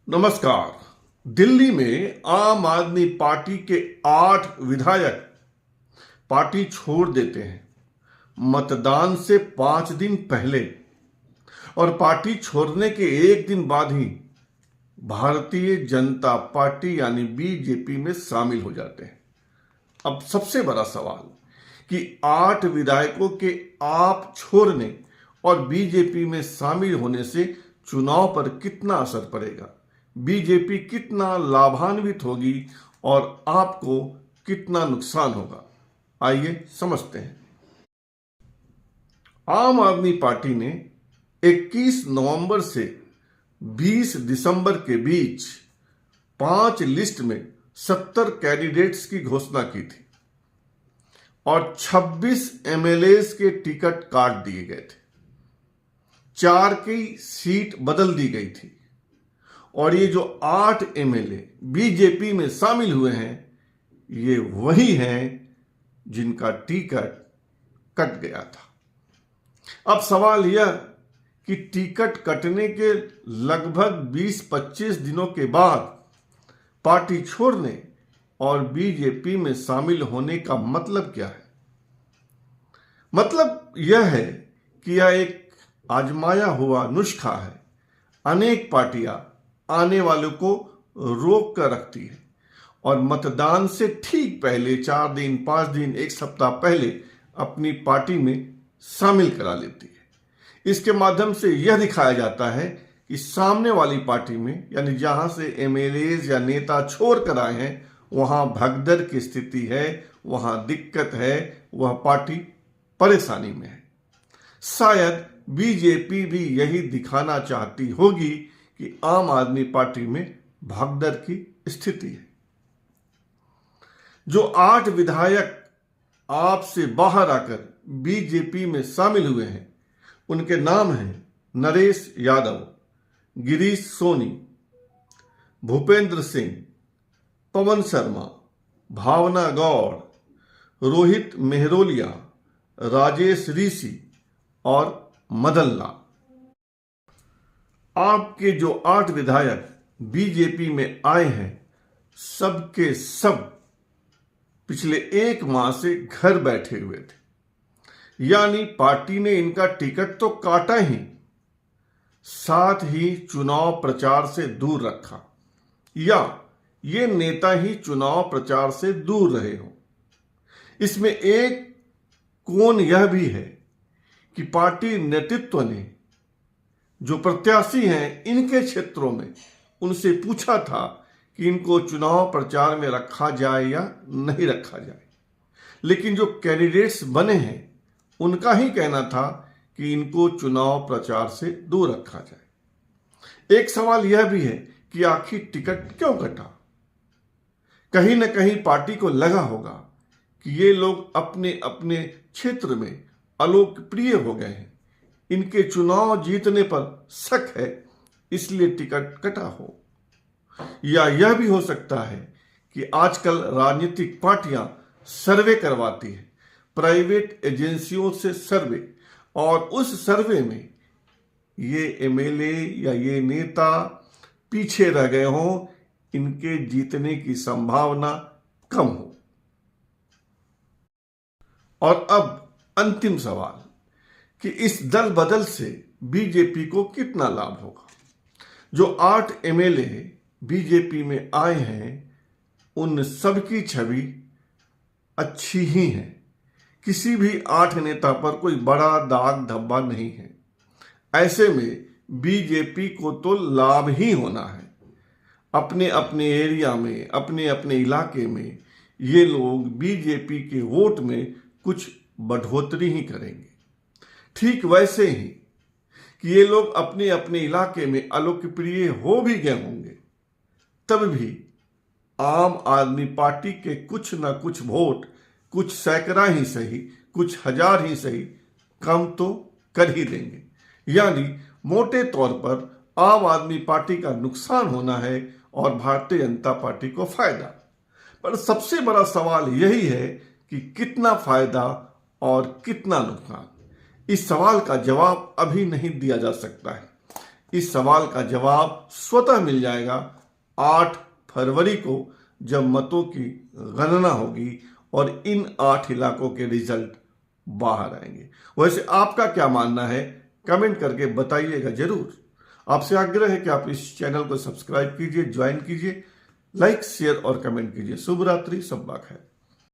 नमस्कार। दिल्ली में आम आदमी पार्टी के 8 विधायक पार्टी छोड़ देते हैं मतदान से 5 दिन पहले, और पार्टी छोड़ने के एक दिन बाद ही भारतीय जनता पार्टी यानी बीजेपी में शामिल हो जाते हैं। अब सबसे बड़ा सवाल कि 8 विधायकों के आप छोड़ने और बीजेपी में शामिल होने से चुनाव पर कितना असर पड़ेगा, बीजेपी कितना लाभान्वित होगी और आपको कितना नुकसान होगा, आइए समझते हैं। आम आदमी पार्टी ने 21 नवंबर से 20 दिसंबर के बीच 5 लिस्ट में 70 कैंडिडेट्स की घोषणा की थी और 26 एमएलएस के टिकट काट दिए गए थे। 4 की सीट बदल दी गई थी और ये जो 8 एमएलए बीजेपी में शामिल हुए हैं, ये वही हैं जिनका टिकट कट गया था। अब सवाल यह कि टिकट कटने के लगभग 20-25 दिनों के बाद पार्टी छोड़ने और बीजेपी में शामिल होने का मतलब क्या है? मतलब यह है कि यह एक आजमाया हुआ नुस्खा है। अनेक पार्टियां आने वालों को रोक कर रखती है और मतदान से ठीक पहले 4 दिन, 5 दिन, 1 सप्ताह पहले अपनी पार्टी में शामिल करा लेती है। इसके माध्यम से यह दिखाया जाता है कि सामने वाली पार्टी में, यानी जहां से एमएलएज या नेता छोड़ कर आए हैं, वहां भगदड़ की स्थिति है, वहां दिक्कत है, वह पार्टी परेशानी में है। शायद बीजेपी भी यही दिखाना चाहती होगी कि आम आदमी पार्टी में भगदड़ की स्थिति है। जो 8 विधायक आपसे बाहर आकर बीजेपी में शामिल हुए हैं, उनके नाम हैं नरेश यादव, गिरीश सोनी, भूपेंद्र सिंह, पवन शर्मा, भावना गौड़, रोहित मेहरोलिया, राजेश ऋषि और मदन लाल। आपके जो 8 विधायक बीजेपी में आए हैं, सबके सब पिछले 1 माह से घर बैठे हुए थे, यानी पार्टी ने इनका टिकट तो काटा ही, साथ ही चुनाव प्रचार से दूर रखा, या ये नेता ही चुनाव प्रचार से दूर रहे हो। इसमें एक कोण यह भी है कि पार्टी नेतृत्व ने जो प्रत्याशी हैं इनके क्षेत्रों में उनसे पूछा था कि इनको चुनाव प्रचार में रखा जाए या नहीं रखा जाए, लेकिन जो कैंडिडेट्स बने हैं उनका ही कहना था कि इनको चुनाव प्रचार से दूर रखा जाए। एक सवाल यह भी है कि आखिर टिकट क्यों कटा? कहीं न कहीं पार्टी को लगा होगा कि ये लोग अपने अपने क्षेत्र में अलोकप्रिय हो गए हैं, इनके चुनाव जीतने पर शक है, इसलिए टिकट कटा हो। या यह भी हो सकता है कि आजकल राजनीतिक पार्टियां सर्वे करवाती है, प्राइवेट एजेंसियों से सर्वे, और उस सर्वे में ये एमएलए या ये नेता पीछे रह गए हों, इनके जीतने की संभावना कम हो। और अब अंतिम सवाल कि इस दल बदल से बीजेपी को कितना लाभ होगा? जो 8 एमएलए बीजेपी में आए हैं, उन सबकी छवि अच्छी ही है। किसी भी 8 नेता पर कोई बड़ा दाग धब्बा नहीं है। ऐसे में बीजेपी को तो लाभ ही होना है। अपने अपने एरिया में, अपने अपने इलाके में ये लोग बीजेपी के वोट में कुछ बढ़ोतरी ही करेंगे। ठीक वैसे ही कि ये लोग अपने अपने इलाके में अलोकप्रिय हो भी गए होंगे, तब भी आम आदमी पार्टी के कुछ ना कुछ वोट, कुछ सैकड़ा ही सही, कुछ हजार ही सही, कम तो कर ही देंगे। यानी मोटे तौर पर आम आदमी पार्टी का नुकसान होना है और भारतीय जनता पार्टी को फायदा। पर सबसे बड़ा सवाल यही है कि कितना फायदा और कितना नुकसान। इस सवाल का जवाब अभी नहीं दिया जा सकता है, इस सवाल का जवाब स्वतः मिल जाएगा 8 फरवरी को, जब मतों की गणना होगी और इन 8 इलाकों के रिजल्ट बाहर आएंगे। वैसे आपका क्या मानना है, कमेंट करके बताइएगा जरूर। आपसे आग्रह है कि आप इस चैनल को सब्सक्राइब कीजिए, ज्वाइन कीजिए, लाइक शेयर और कमेंट कीजिए। शुभ रात्रि, सब खैर।